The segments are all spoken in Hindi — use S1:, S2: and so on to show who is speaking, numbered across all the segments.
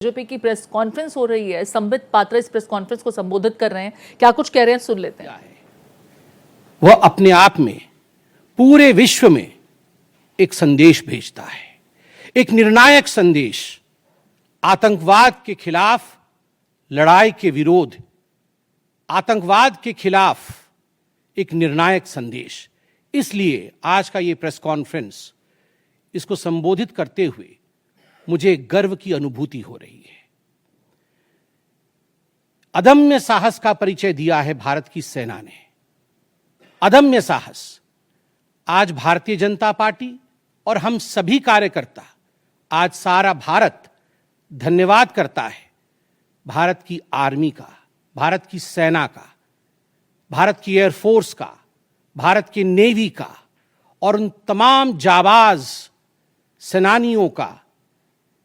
S1: बीजेपी की प्रेस कॉन्फ्रेंस हो रही है, संबित पात्रा इस प्रेस कॉन्फ्रेंस को संबोधित कर रहे हैं, क्या कुछ कह रहे हैं सुन लेते हैं।
S2: वह अपने आप में पूरे विश्व में एक संदेश भेजता है, एक निर्णायक संदेश, आतंकवाद के खिलाफ लड़ाई के विरोध, आतंकवाद के खिलाफ एक निर्णायक संदेश। इसलिए आज का ये प्रेस कॉन्फ्रेंस, इसको संबोधित करते हुए मुझे गर्व की अनुभूति हो रही है। अदम्य साहस का परिचय दिया है भारत की सेना ने, अदम्य साहस। आज भारतीय जनता पार्टी और हम सभी कार्यकर्ता, आज सारा भारत धन्यवाद करता है भारत की आर्मी का, भारत की सेना का, भारत की एयरफोर्स का, भारत की नेवी का और उन तमाम जाबाज सेनानियों का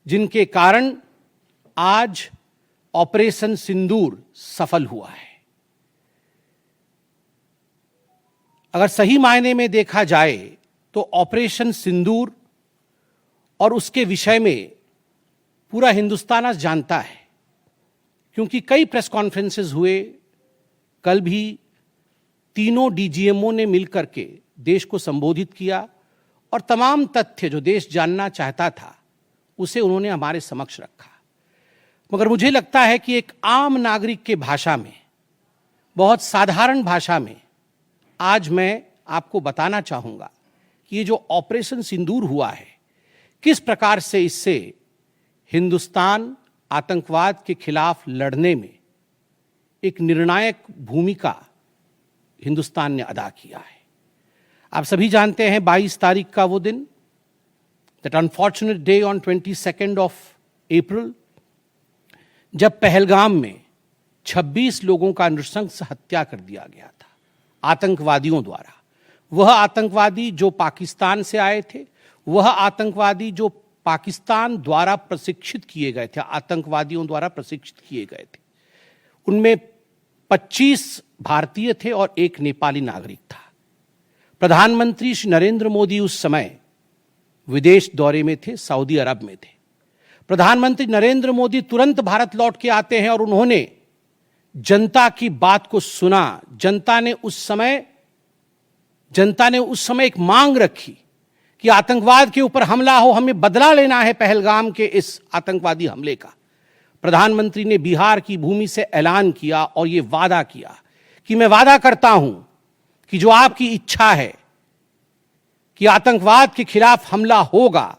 S2: जिनके कारण आज ऑपरेशन सिंदूर सफल हुआ है। अगर सही मायने में देखा जाए तो ऑपरेशन सिंदूर और उसके विषय में पूरा हिंदुस्तान आज जानता है, क्योंकि कई प्रेस कॉन्फ्रेंसेस हुए। कल भी तीनों डीजीएमओ ने मिलकर के देश को संबोधित किया और तमाम तथ्य जो देश जानना चाहता था उसे उन्होंने हमारे समक्ष रखा। मगर मुझे लगता है कि एक आम नागरिक के भाषा में, बहुत साधारण भाषा में आज मैं आपको बताना चाहूंगा कि ये जो ऑपरेशन सिंदूर हुआ है, किस प्रकार से इससे हिंदुस्तान आतंकवाद के खिलाफ लड़ने में एक निर्णायक भूमिका हिंदुस्तान ने अदा किया है। आप सभी जानते हैं 22 तारीख का वो दिन, that unfortunate day on 22nd of April, जब पहलगाम में 26 लोगों का नृशंस हत्या कर दिया गया था आतंकवादियों द्वारा। वह आतंकवादी जो पाकिस्तान से आए थे, वह आतंकवादी जो पाकिस्तान द्वारा प्रशिक्षित किए गए थे, आतंकवादियों द्वारा प्रशिक्षित किए गए थे। उनमें 25 भारतीय थे और एक नेपाली नागरिक था। प्रधानमंत्री श्री नरेंद्र मोदी उस समय विदेश दौरे में थे, सऊदी अरब में थे। प्रधानमंत्री नरेंद्र मोदी तुरंत भारत लौट के आते हैं और उन्होंने जनता की बात को सुना। जनता ने उस समय एक मांग रखी कि आतंकवाद के ऊपर हमला हो, हमें बदला लेना है पहलगाम के इस आतंकवादी हमले का। प्रधानमंत्री ने बिहार की भूमि से ऐलान किया और यह वादा किया कि मैं वादा करता हूं कि जो आपकी इच्छा है कि आतंकवाद के खिलाफ हमला होगा,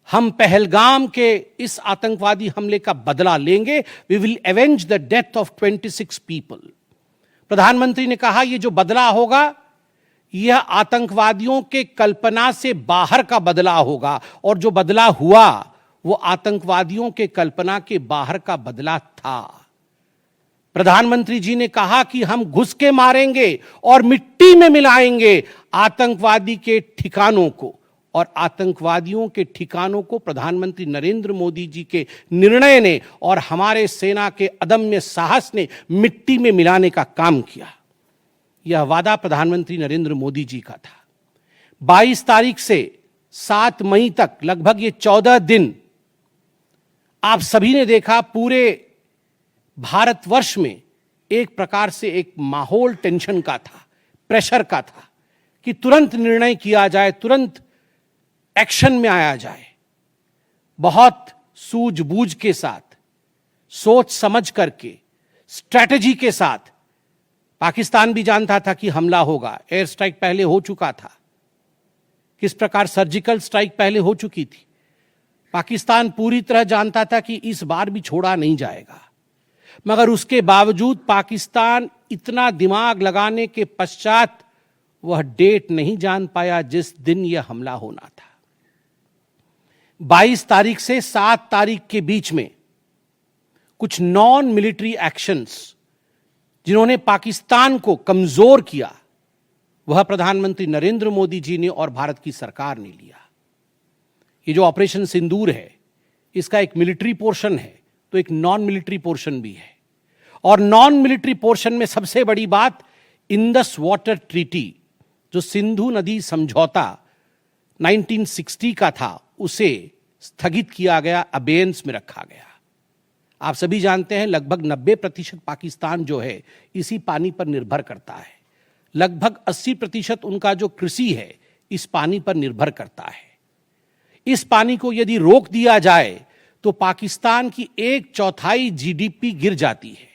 S2: हम पहलगाम के इस आतंकवादी हमले का बदला लेंगे। We will avenge the death of 26 people. प्रधानमंत्री ने कहा यह जो बदला होगा यह आतंकवादियों के कल्पना से बाहर का बदला होगा, और जो बदला हुआ वो आतंकवादियों के कल्पना के बाहर का बदला था। प्रधानमंत्री जी ने कहा कि हम घुस के मारेंगे और मिट्टी में मिलाएंगे आतंकवादी के ठिकानों को, और आतंकवादियों के ठिकानों को प्रधानमंत्री नरेंद्र मोदी जी के निर्णय ने और हमारे सेना के अदम्य साहस ने मिट्टी में मिलाने का काम किया। यह वादा प्रधानमंत्री नरेंद्र मोदी जी का था। 22 तारीख से 7 मई तक लगभग ये 14 दिन आप सभी ने देखा, पूरे भारतवर्ष में एक प्रकार से एक माहौल टेंशन का था, प्रेशर का था कि तुरंत निर्णय किया जाए, तुरंत एक्शन में आया जाए। बहुत सूझबूझ के साथ, सोच समझ करके, स्ट्रैटेजी के साथ। पाकिस्तान भी जानता था कि हमला होगा, एयर स्ट्राइक पहले हो चुका था, किस प्रकार सर्जिकल स्ट्राइक पहले हो चुकी थी। पाकिस्तान पूरी तरह जानता था कि इस बार भी छोड़ा नहीं जाएगा, मगर उसके बावजूद पाकिस्तान इतना दिमाग लगाने के पश्चात वह डेट नहीं जान पाया जिस दिन यह हमला होना था। 22 तारीख से 7 तारीख के बीच में कुछ नॉन मिलिट्री एक्शंस जिन्होंने पाकिस्तान को कमजोर किया, वह प्रधानमंत्री नरेंद्र मोदी जी ने और भारत की सरकार ने लिया। ये जो ऑपरेशन सिंदूर है, इसका एक मिलिट्री पोर्शन है तो एक नॉन मिलिट्री पोर्शन भी है। और नॉन मिलिट्री पोर्शन में सबसे बड़ी बात इंडस वाटर ट्रीटी, जो सिंधु नदी समझौता 1960 का था, उसे स्थगित किया गया, अबेयंस में रखा गया। आप सभी जानते हैं लगभग 90% पाकिस्तान जो है इसी पानी पर निर्भर करता है। लगभग 80% उनका जो कृषि है इस पानी पर निर्भर करता है। इस पानी को यदि रोक दिया जाए तो पाकिस्तान की 1/4 जीडीपी गिर जाती है।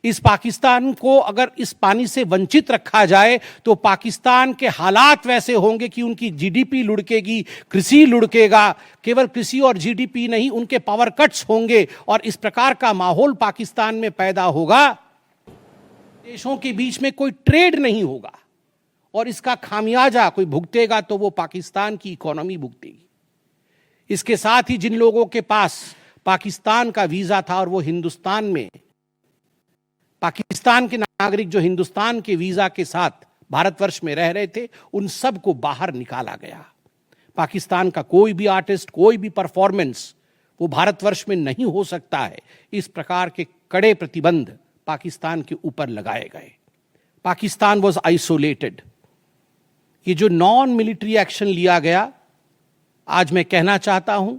S2: इस पाकिस्तान को अगर इस पानी से वंचित रखा जाए तो पाकिस्तान के हालात वैसे होंगे कि उनकी जीडीपी लुढ़केगी, कृषि लुढ़केगा। केवल कृषि और जीडीपी नहीं, उनके पावर कट्स होंगे और इस प्रकार का माहौल पाकिस्तान में पैदा होगा। देशों के बीच में कोई ट्रेड नहीं होगा और इसका खामियाजा कोई भुगतेगा तो वो पाकिस्तान की इकोनॉमी भुगतेगी। इसके साथ ही जिन लोगों के पास पाकिस्तान का वीजा था और वो हिंदुस्तान में, पाकिस्तान के नागरिक जो हिंदुस्तान के वीजा के साथ भारतवर्ष में रह रहे थे, उन सब को बाहर निकाला गया। पाकिस्तान का कोई भी आर्टिस्ट, कोई भी परफॉर्मेंस वो भारतवर्ष में नहीं हो सकता है। इस प्रकार के कड़े प्रतिबंध पाकिस्तान के ऊपर लगाए गए। Pakistan was isolated. ये जो नॉन मिलिट्री एक्शन लिया गया, आज मैं कहना चाहता हूं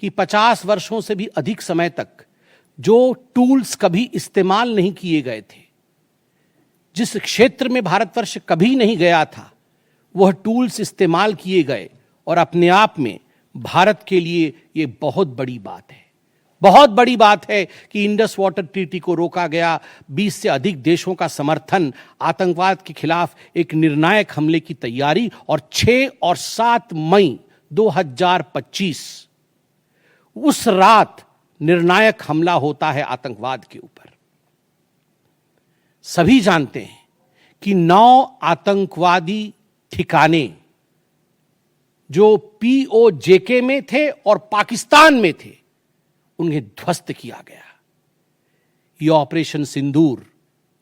S2: कि 50 वर्षों से भी अधिक समय तक जो टूल्स कभी इस्तेमाल नहीं किए गए थे, जिस क्षेत्र में भारतवर्ष कभी नहीं गया था, वह टूल्स इस्तेमाल किए गए और अपने आप में भारत के लिए यह बहुत बड़ी बात है। बहुत बड़ी बात है कि इंडस वाटर ट्रीटी को रोका गया, 20 से अधिक देशों का समर्थन, आतंकवाद के खिलाफ एक निर्णायक हमले की तैयारी और 6 और 7 मई 2025 उस रात निर्णायक हमला होता है आतंकवाद के ऊपर। सभी जानते हैं कि 9 आतंकवादी ठिकाने जो POJK में थे और पाकिस्तान में थे, उन्हें ध्वस्त किया गया। यह ऑपरेशन सिंदूर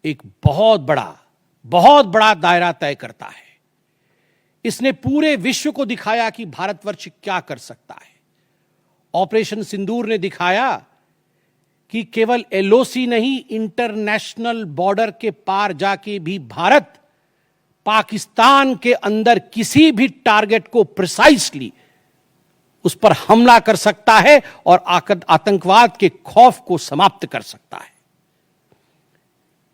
S2: एक बहुत बड़ा दायरा तय करता है। इसने पूरे विश्व को दिखाया कि भारतवर्ष क्या कर सकता है। ऑपरेशन सिंदूर ने दिखाया कि केवल LOC नहीं, इंटरनेशनल बॉर्डर के पार जाके भी भारत पाकिस्तान के अंदर किसी भी टारगेट को प्रिसाइसली उस पर हमला कर सकता है और आतंकवाद के खौफ को समाप्त कर सकता है।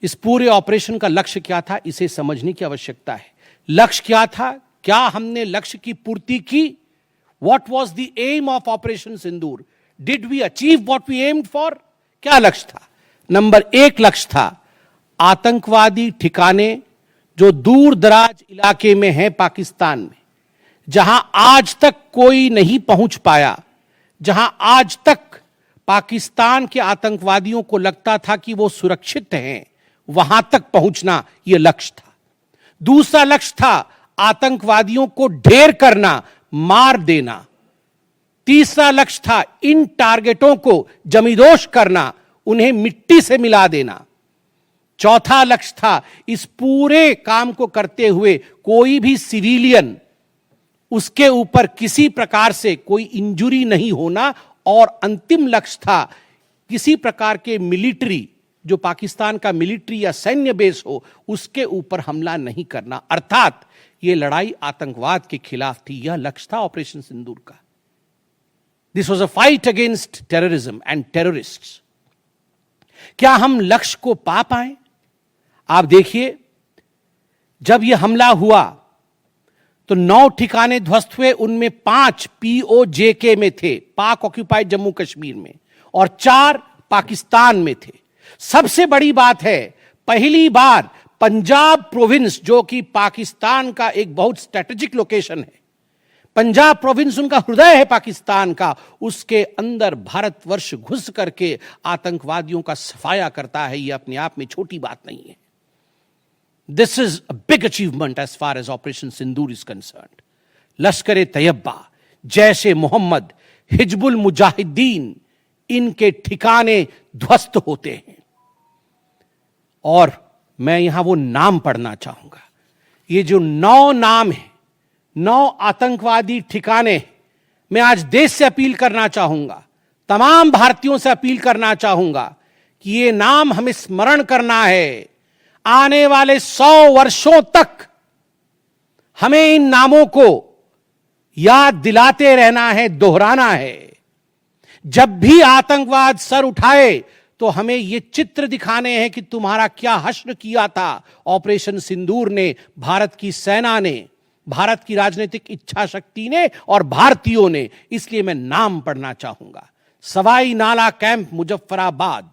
S2: इस पूरे ऑपरेशन का लक्ष्य क्या था, इसे समझने की आवश्यकता है। लक्ष्य क्या था? क्या हमने लक्ष्य की पूर्ति की? What was the aim of Operation Sindoor? Did we achieve what we aimed for? क्या लक्ष्य था? नंबर 1 लक्ष्य था आतंकवादी ठिकाने जो दूर दराज इलाके में है पाकिस्तान में, जहां आज तक कोई नहीं पहुंच पाया, जहां आज तक पाकिस्तान के आतंकवादियों को लगता था कि वो सुरक्षित हैं, वहां तक पहुंचना यह लक्ष्य था। दूसरा लक्ष्य था आतंकवादियों को ढेर करना, मार देना। तीसरा लक्ष्य था इन टारगेटों को जमींदोज करना, उन्हें मिट्टी से मिला देना। चौथा लक्ष्य था इस पूरे काम को करते हुए कोई भी सिविलियन, उसके ऊपर किसी प्रकार से कोई इंजुरी नहीं होना। और अंतिम लक्ष्य था किसी प्रकार के मिलिट्री, जो पाकिस्तान का मिलिट्री या सैन्य बेस हो, उसके ऊपर हमला नहीं करना। अर्थात यह लड़ाई आतंकवाद के खिलाफ थी। यह लक्ष्य था ऑपरेशन सिंदूर का। This was a fight against terrorism and terrorists. क्या हम लक्ष्य को पा पाए? आप देखिए, जब यह हमला हुआ तो 9 ठिकाने ध्वस्त हुए, उनमें 5 POJK में थे, पाक ऑक्यूपाइड जम्मू कश्मीर में, और 4 पाकिस्तान में थे। सबसे बड़ी बात है, पहली बार पंजाब प्रोविंस, जो कि पाकिस्तान का एक बहुत स्ट्रेटेजिक लोकेशन है, पंजाब प्रोविंस उनका हृदय है पाकिस्तान का, उसके अंदर भारतवर्ष घुस करके आतंकवादियों का सफाया करता है। यह अपने आप में छोटी बात नहीं है। This is a big achievement as far as Operation Sindoor is concerned. Lashkar-e-Taiba, Jaish-e-Mohammed, Hizbul Mujahideen, इनके ठिकाने ध्वस्त होते हैं। और मैं यहां वो नाम पढ़ना चाहूंगा। ये जो 9 नाम है, 9 आतंकवादी ठिकाने, मैं आज देश से अपील करना चाहूंगा, तमाम भारतीयों से अपील करना चाहूंगा कि ये नाम हमें स्मरण करना है। आने वाले 100 वर्षों तक हमें इन नामों को याद दिलाते रहना है, दोहराना है। जब भी आतंकवाद सर उठाए तो हमें यह चित्र दिखाने हैं कि तुम्हारा क्या हश्र किया था ऑपरेशन सिंदूर ने, भारत की सेना ने, भारत की राजनीतिक इच्छा शक्ति ने और भारतीयों ने। इसलिए मैं नाम पढ़ना चाहूंगा। सवाई नाला कैंप मुजफ्फराबाद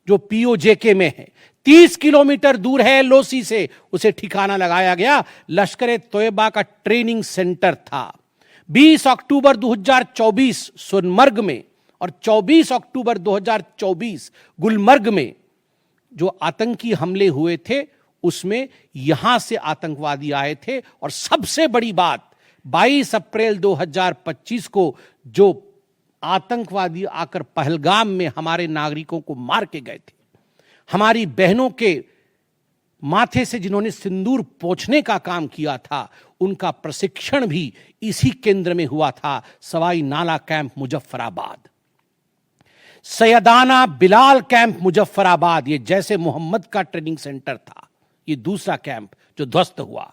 S2: जो पीओजेके में है, 30 किलोमीटर दूर है एलओसी से, उसे ठिकाना लगाया गया लश्कर तोयबा का ट्रेनिंग सेंटर था। 20 अक्टूबर 2024 सोनमर्ग में और 24 अक्टूबर 2024 गुलमर्ग में जो आतंकी हमले हुए थे उसमें यहां से आतंकवादी आए थे। और सबसे बड़ी बात, 22 अप्रैल 2025 को जो आतंकवादी आकर पहलगाम में हमारे नागरिकों को मार के गए थे, हमारी बहनों के माथे से जिन्होंने सिंदूर पोंछने का काम किया था, उनका प्रशिक्षण भी इसी केंद्र में हुआ था, सवाई नाला कैंप मुजफ्फराबाद। सैयदाना बिलाल कैंप मुजफ्फराबाद, ये जैसे मोहम्मद का ट्रेनिंग सेंटर था, ये दूसरा कैंप जो ध्वस्त हुआ।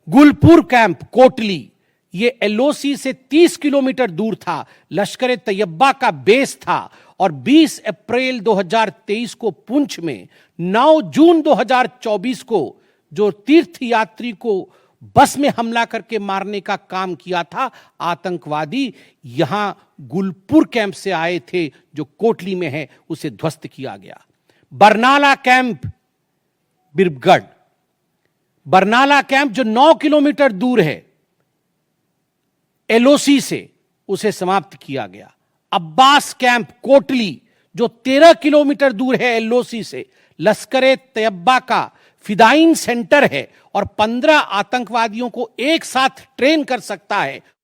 S2: गुलपुर कैंप कोटली, ये एलओसी से 30 किलोमीटर दूर था, लश्कर तैयबा का बेस था। और 20 अप्रैल 2023 को पुंछ में, 9 जून 2024 को जो तीर्थ यात्री को बस में हमला करके मारने का काम किया था आतंकवादी, यहां गुलपुर कैंप से आए थे जो कोटली में है, उसे ध्वस्त किया गया। बरनाला कैंप बिरगढ़, बरनाला कैंप जो 9 किलोमीटर दूर है एलओसी से, उसे समाप्त किया गया। अब्बास कैंप कोटली जो 13 किलोमीटर दूर है एलओसी से, लश्कर तैयबा का फिदाइन सेंटर है और 15 आतंकवादियों को एक साथ ट्रेन कर सकता है,